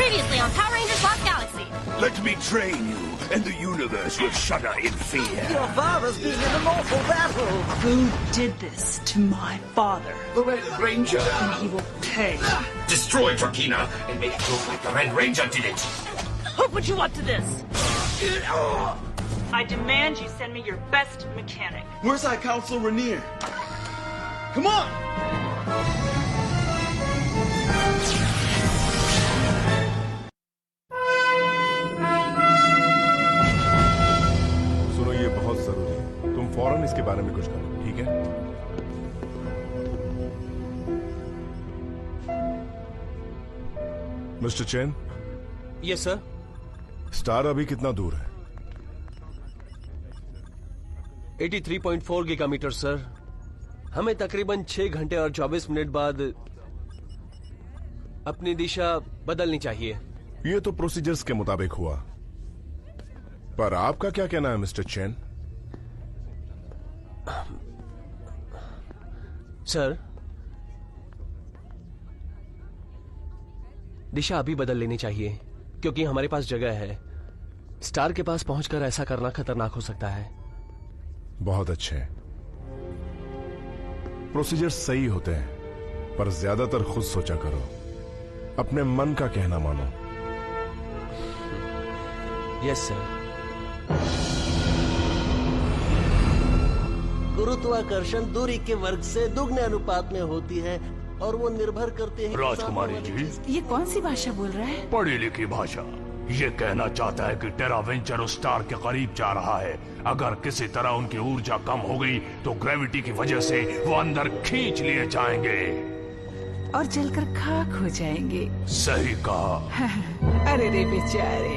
Previously on Power Rangers Lost Galaxy. Let me train you, and the universe will shudder in fear. Your father's been in an awful battle. Who did this to my father? The Red Ranger. And he will pay. Destroy Trakina and make it look like the Red Ranger did it. Who put you up to this? I demand you send me your best mechanic. Where's High Council Rainier? Come on! सुनो, ये बहुत जरूरी है। तुम फौरन इसके बारे में कुछ करो, ठीक है? Mister chain. Yes sir. Star अभी कितना दूर है? 83.4 गीगामीटर सर। हमें तकरीबन 6 घंटे और 24 मिनट बाद अपनी दिशा बदलनी चाहिए। ये तो प्रोसीजर्स के मुताबिक हुआ, पर आपका क्या कहना है मिस्टर चेन? सर, दिशा अभी बदल लेनी चाहिए क्योंकि हमारे पास जगह है। स्टार के पास पहुंचकर ऐसा करना खतरनाक हो सकता है। बहुत अच्छे। प्रोसीजर सही होते हैं, पर ज्यादातर खुद सोचा करो। अपने मन का कहना मानो। Yes sir. गुरुत्वाकर्षण दूरी के वर्ग से दुगने अनुपात में होती है और वो निर्भर करते हैं। राजकुमारी जी, ये कौन सी भाषा बोल रहा है? पढ़ी लिखी भाषा। ये कहना चाहता है कि टेरावेंचर उस स्टार के करीब जा रहा है। अगर किसी तरह उनकी ऊर्जा कम हो गई तो ग्रेविटी की वजह से वो अंदर खींच लिए जाएंगे और जलकर खाक हो जाएंगे। सही कहा। अरे रे बेचारे।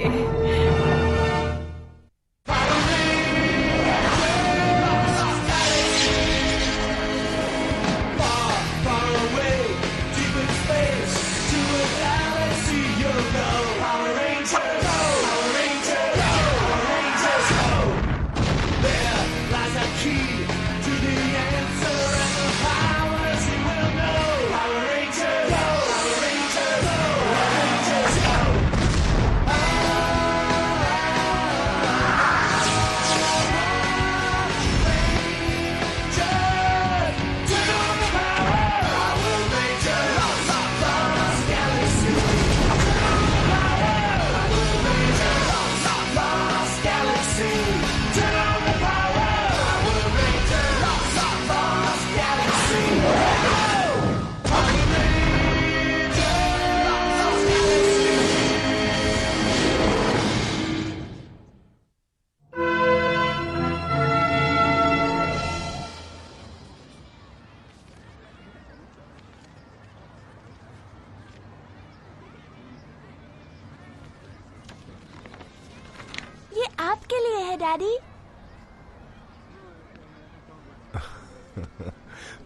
आपके लिए है डैडी।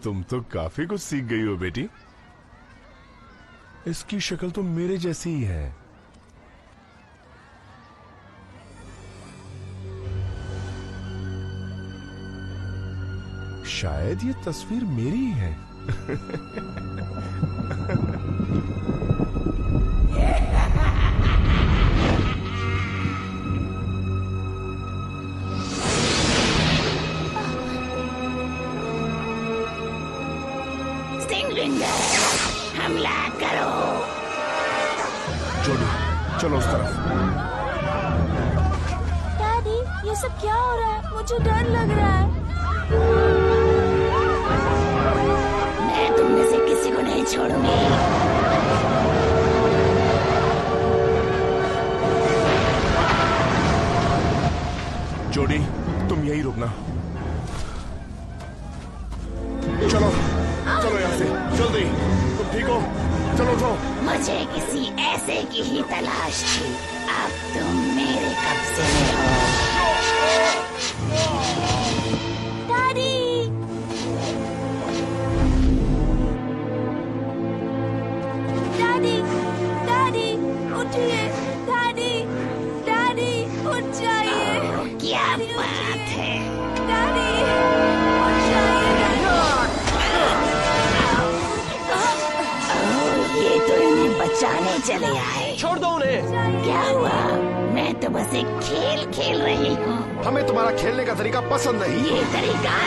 तुम तो काफी कुछ सीख गई हो बेटी। इसकी शक्ल तो मेरे जैसी ही है। शायद ये तस्वीर मेरी ही है। हमला करो। जोडी, चलो उस तरफ। डैडी, ये सब क्या हो रहा है? मुझे डर लग रहा है। मैं तुम में से किसी को नहीं छोड़ूंगी। जोडी, तुम यही रुकना। चलो चलो यहाँ से जल्दी। तुम ठीक हो? चलो उठो। मुझे किसी ऐसे की ही तलाश थी। अब तुम मेरे कब्जे में हो। डैडी, डैडी, डैडी, उठिए। डैडी, डैडी, उठ जाइए। क्या बात है? डैडी, उठ जाइए। ये तो इन्हें बचाने चले आए। छोड़ दो उन्हें। क्या हुआ? मैं तो बस एक खेल खेल रही हूँ। हमें तुम्हारा खेलने का तरीका पसंद नहीं। ये तरीका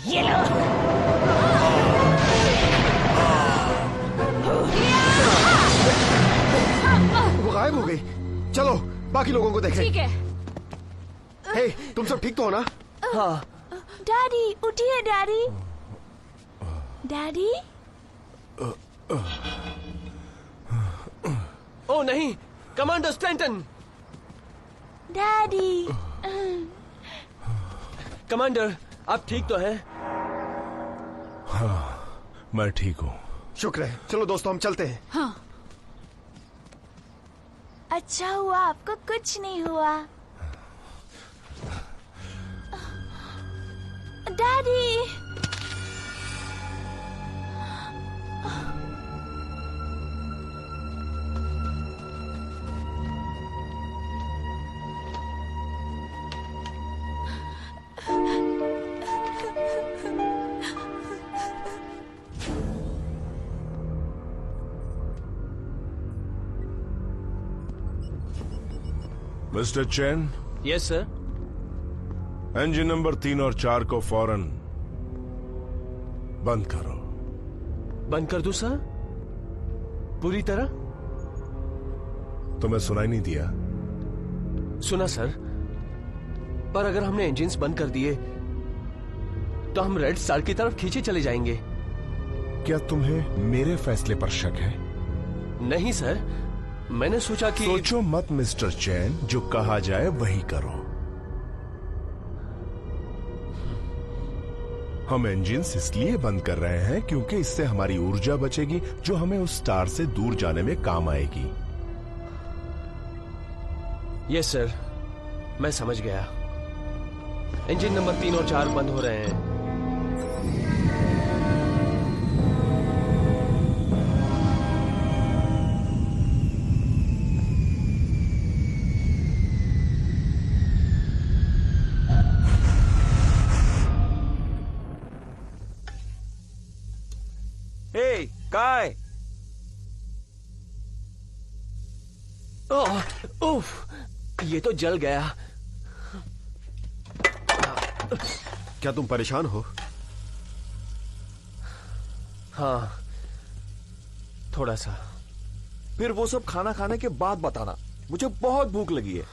ये लो। वो गायब हो गई। चलो बाकी लोगों को देखें। ठीक है। हे, तुम सब ठीक तो हो ना? हाँ। डैडी उठिए डैडी। डैडी ओ नहीं, कमांडर स्टैंटन। डैडी कमांडर, आप ठीक तो हैं? मैं ठीक हूँ। शुक्र है। चलो दोस्तों हम चलते हैं। हाँ। अच्छा हुआ आपको कुछ नहीं हुआ। डैडी मिस्टर चैन, यस सर। इंजन नंबर 3 और 4 को फौरन बंद करो। बंद कर दूं सर? पूरी तरह? तुम्हें सुनाई नहीं दिया? सुना सर, पर अगर हमने इंजिन्स बंद कर दिए तो हम रेड स्टार की तरफ खींचे चले जाएंगे। क्या तुम्हें मेरे फैसले पर शक है? नहीं सर, मैंने सोचा कि सोचो मत मिस्टर चैन, जो कहा जाए वही करो। हम इंजिन्स इसलिए बंद कर रहे हैं क्योंकि इससे हमारी ऊर्जा बचेगी जो हमें उस स्टार से दूर जाने में काम आएगी। यस सर, मैं समझ गया। इंजन नंबर 3 और 4 बंद हो रहे हैं। काय उफ, ये तो जल गया। क्या तुम परेशान हो? हाँ, थोड़ा सा। फिर वो सब खाना खाने के बाद बताना, मुझे बहुत भूख लगी है।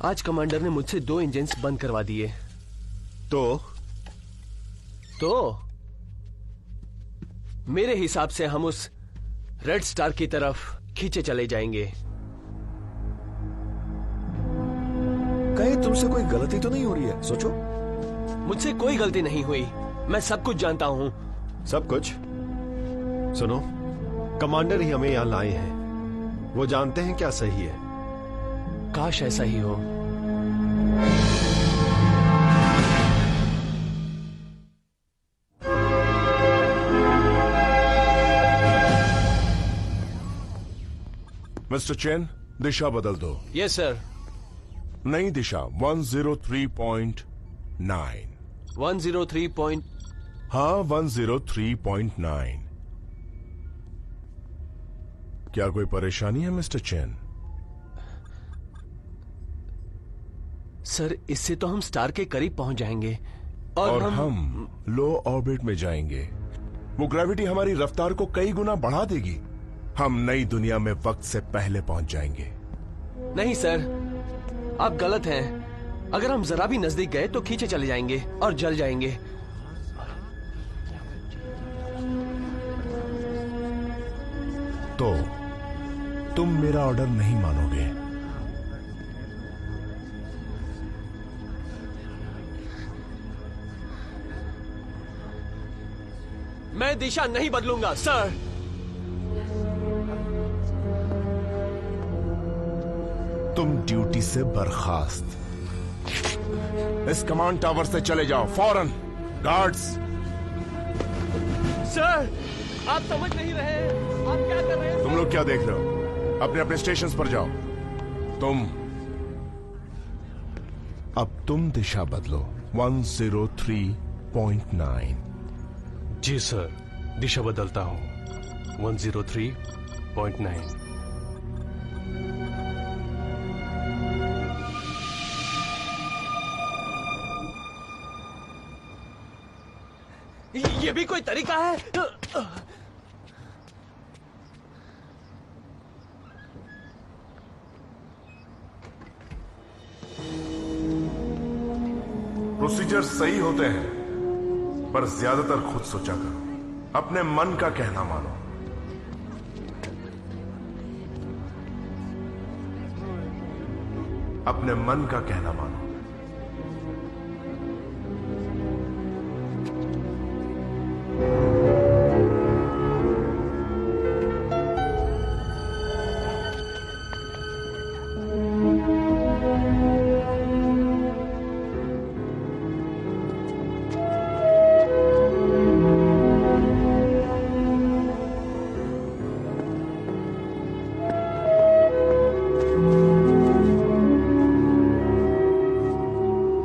आज कमांडर ने मुझसे 2 इंजन्स बंद करवा दिए। तो मेरे हिसाब से हम उस रेड स्टार की तरफ खींचे चले जाएंगे। कहीं तुमसे कोई गलती तो नहीं हो रही है? सोचो। मुझसे कोई गलती नहीं हुई, मैं सब कुछ जानता हूं। सब कुछ? सुनो, कमांडर ही हमें यहां लाए हैं। वो जानते हैं क्या सही है। काश ऐसा ही हो। मिस्टर चैन, दिशा बदल दो। Yes sir. नई दिशा 103.9। 103. हाँ, 103.9। क्या कोई परेशानी है मिस्टर चैन? सर, इससे तो हम स्टार के करीब पहुंच जाएंगे और हम लो ऑर्बिट में जाएंगे। वो ग्रेविटी हमारी रफ्तार को कई गुना बढ़ा देगी। हम नई दुनिया में वक्त से पहले पहुंच जाएंगे। नहीं सर, आप गलत हैं। अगर हम जरा भी नजदीक गए तो खींचे चले जाएंगे और जल जाएंगे। तो तुम मेरा ऑर्डर नहीं मानोगे? मैं दिशा नहीं बदलूंगा सर। तुम ड्यूटी से बर्खास्त। इस कमांड टावर से चले जाओ फौरन। गार्ड्स। सर, आप समझ नहीं रहे हैं। आप क्या कर रहे हैं? तुम लोग क्या देख रहे हो? अपने अपने स्टेशंस पर जाओ। तुम दिशा बदलो। 103.9। जी सर, दिशा बदलता हूं। 103.9। ये भी कोई तरीका है? प्रोसीजर सही होते हैं, पर ज्यादातर खुद सोचा करो। अपने मन का कहना मानो। अपने मन का कहना मानो।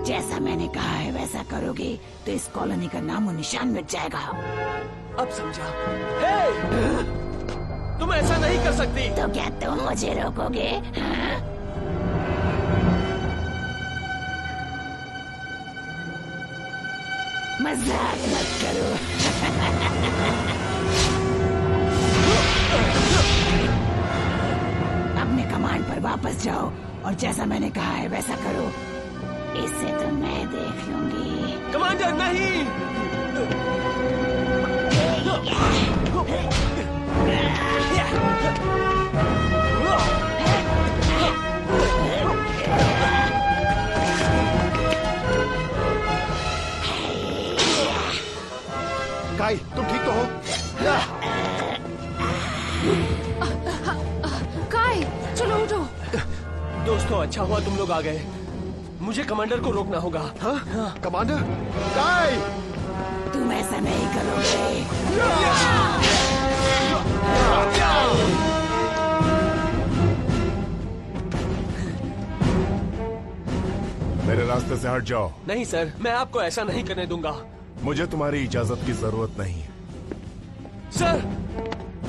जैसा मैंने कहा है वैसा करोगे तो इस कॉलोनी का नामो निशान मिट जाएगा। अब समझा। हे! तुम ऐसा नहीं कर सकती। तो क्या तुम मुझे रोकोगे? हाँ? मजाक मत करो। अपने कमांड पर वापस जाओ और जैसा मैंने कहा है वैसा करो। इससे तो मैं देख लूंगी। कमांडर नहीं। काई, तुम ठीक तो हो? काई, चलो उठो। दोस्तों, अच्छा हुआ तुम लोग आ गए। मुझे कमांडर को रोकना होगा। हाँ? कमांडर? काई! तुम ऐसा नहीं करोगे। मेरे रास्ते से हट जाओ। नहीं सर, मैं आपको ऐसा नहीं करने दूंगा। मुझे तुम्हारी इजाजत की जरूरत नहीं है। सर,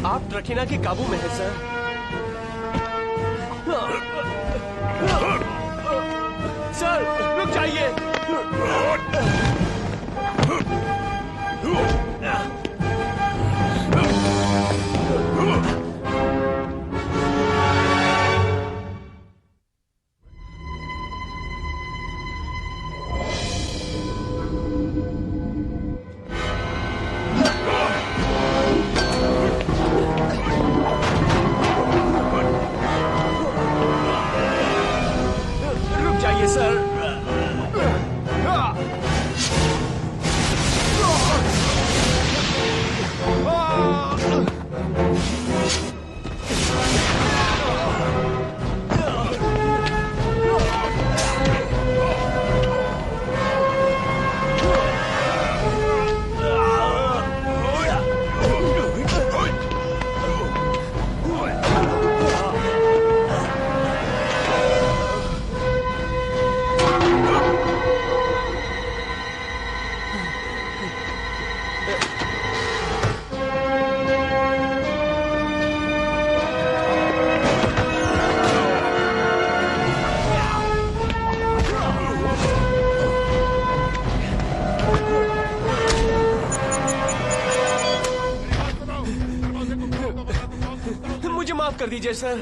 आप ट्रकीना के काबू में हैं सर। सर, रुक जाइए। रुक जाइए सर। मुझे माफ कर दीजिए सर।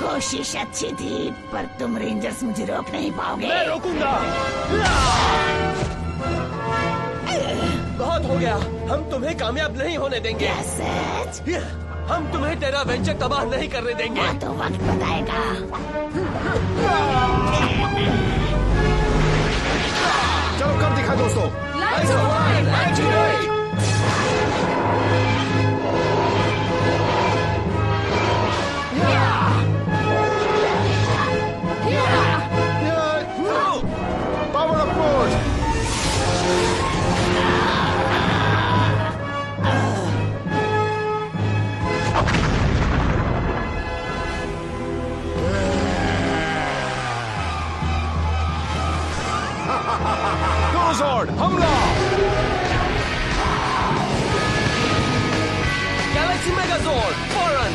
कोशिश अच्छी थी, पर तुम रेंजर्स मुझे रोक नहीं पाओगे। मैं रोकूंगा। बहुत हो गया, हम तुम्हें कामयाब नहीं होने देंगे। क्या सच? हम तुम्हें टेरा वेंचर तबाह नहीं करने देंगे। वो तो वक्त बताएगा। चलो कर दिखा दोस्तों। Lights off. गैलेक्सी मेगाजोर्ड फौरन।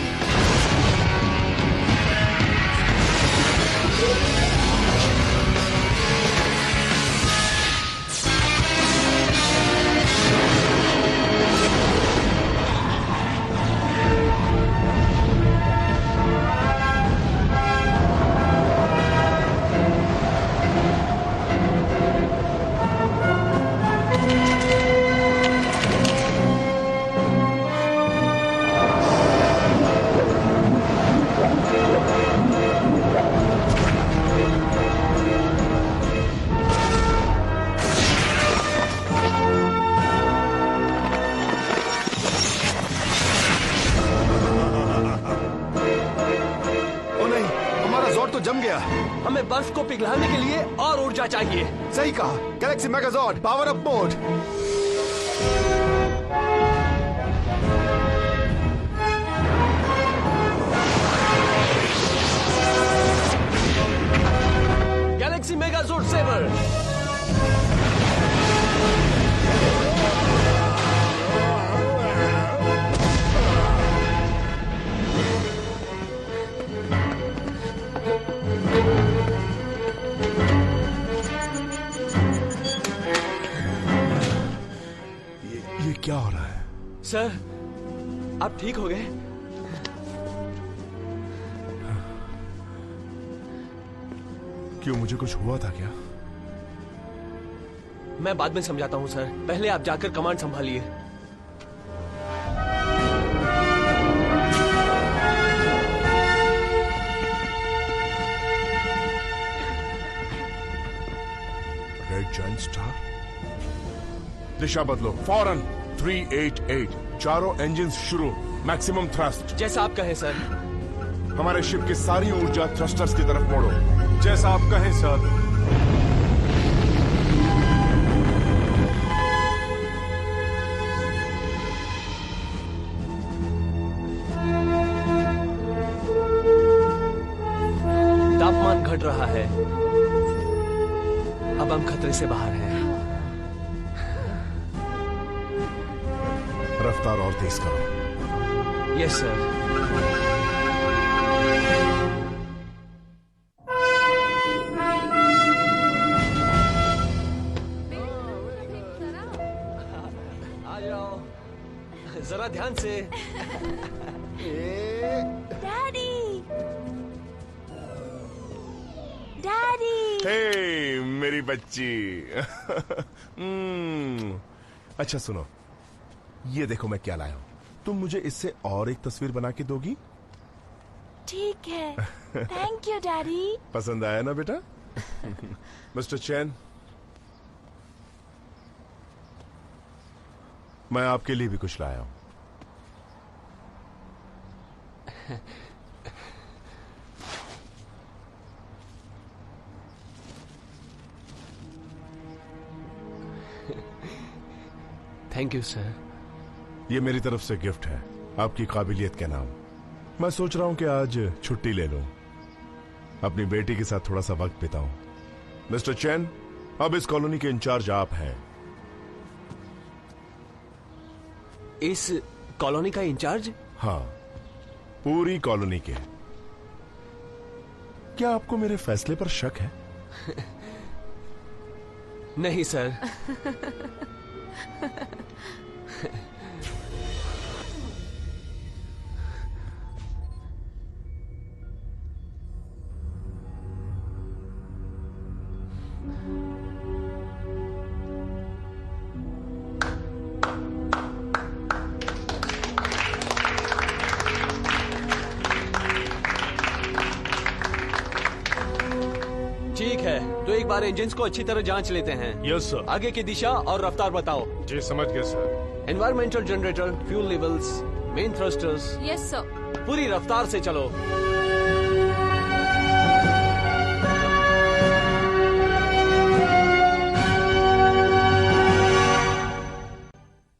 जम गया। हमें बर्फ को पिघलाने के लिए और ऊर्जा चाहिए। सही कहा। Galaxy Megazord power up mode. Galaxy Megazord saver. ये क्या हो रहा है? सर, आप ठीक हो गए? क्यों, मुझे कुछ हुआ था क्या? मैं बाद में समझाता हूं सर, पहले आप जाकर कमांड संभालिए। रेड जायंट स्टार, दिशा बदलो फौरन। 388 चारों इंजन्स शुरू। Maximum thrust. जैसा आप कहें सर। हमारे शिप की सारी ऊर्जा थ्रस्टर्स की तरफ मोड़ो। जैसा आप कहें सर। तापमान घट रहा है, अब हम खतरे से बाहर हैं। रफ्तार और तेज करो। Yes sir. आ जाओ, जरा ध्यान से। Daddy, daddy. हे मेरी बच्ची। अच्छा सुनो, ये देखो मैं क्या लाया हूं। तुम मुझे इससे और एक तस्वीर बना के दोगी? ठीक है। Thank you daddy. पसंद आया ना बेटा? मिस्टर चैन, मैं आपके लिए भी कुछ लाया हूं। Thank you sir. ये मेरी तरफ से गिफ्ट है, आपकी काबिलियत के नाम। मैं सोच रहा हूं कि आज छुट्टी ले लूं, अपनी बेटी के साथ थोड़ा सा वक्त बिताऊं। मिस्टर चैन, अब इस कॉलोनी के इंचार्ज आप हैं। इस कॉलोनी का इंचार्ज? हाँ, पूरी कॉलोनी के। क्या आपको मेरे फैसले पर शक है? नहीं सर। ठीक है, तो एक बार इंजन्स को अच्छी तरह जांच लेते हैं। Yes sir. आगे की दिशा और रफ्तार बताओ। जी समझ गए sir. Environmental generator, fuel levels, main thrusters, yes sir. पूरी रफ्तार से चलो।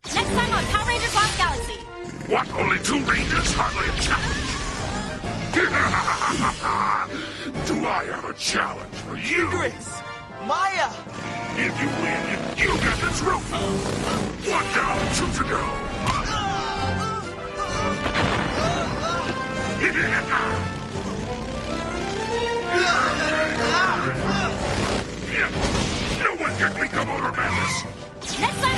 Next time on Power Rangers Lost Galaxy. What? Only 2 Rangers? Hardly a challenge. Do I have a challenge for you? Maya! If you win, you get the trophy. One down, two to go. No one can become over madness. Let's